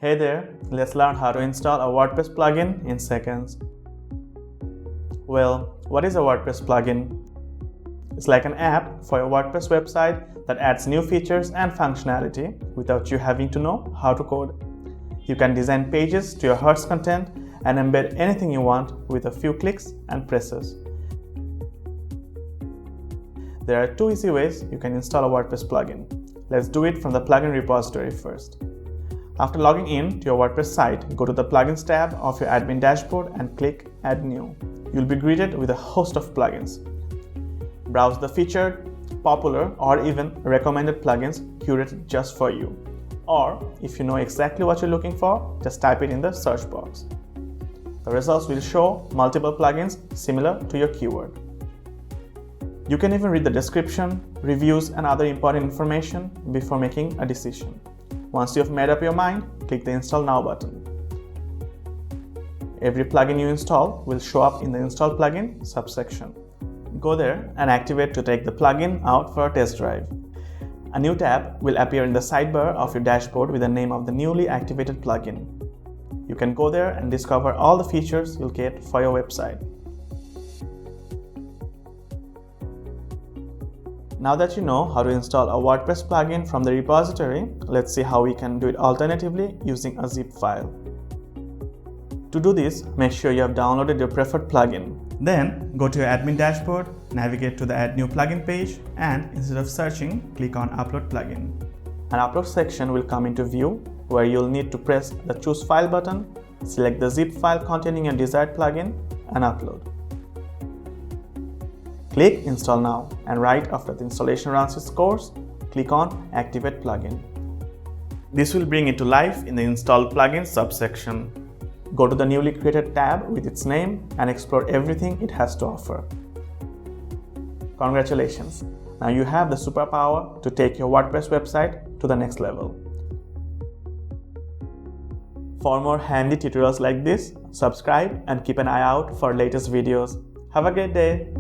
Hey there, let's learn how to install a WordPress plugin in seconds. Well, what is a WordPress plugin? It's like an app for your WordPress website that adds new features and functionality without you having to know how to code. You can design pages to your heart's content and embed anything you want with a few clicks and presses. There are two easy ways you can install a WordPress plugin. Let's do it from the plugin repository first. After logging in to your WordPress site, go to the Plugins tab of your admin dashboard and click Add New. You'll be greeted with a host of plugins. Browse the featured, popular, or even recommended plugins curated just for you. Or, if you know exactly what you're looking for, just type it in the search box. The results will show multiple plugins similar to your keyword. You can even read the description, reviews, and other important information before making a decision. Once you've made up your mind, click the Install Now button. Every plugin you install will show up in the Install Plugin subsection. Go there and activate to take the plugin out for a test drive. A new tab will appear in the sidebar of your dashboard with the name of the newly activated plugin. You can go there and discover all the features you'll get for your website. Now that you know how to install a WordPress plugin from the repository, let's see how we can do it alternatively using a zip file. To do this, make sure you have downloaded your preferred plugin. Then, go to your admin dashboard, navigate to the Add New Plugin page, and instead of searching, click on Upload Plugin. An upload section will come into view where you'll need to press the Choose File button, select the zip file containing your desired plugin, and upload. Click Install Now, and right after the installation runs its course, click on Activate Plugin. This will bring it to life in the Install Plugins subsection. Go to the newly created tab with its name and explore everything it has to offer. Congratulations! Now you have the superpower to take your WordPress website to the next level. For more handy tutorials like this, subscribe and keep an eye out for latest videos. Have a great day!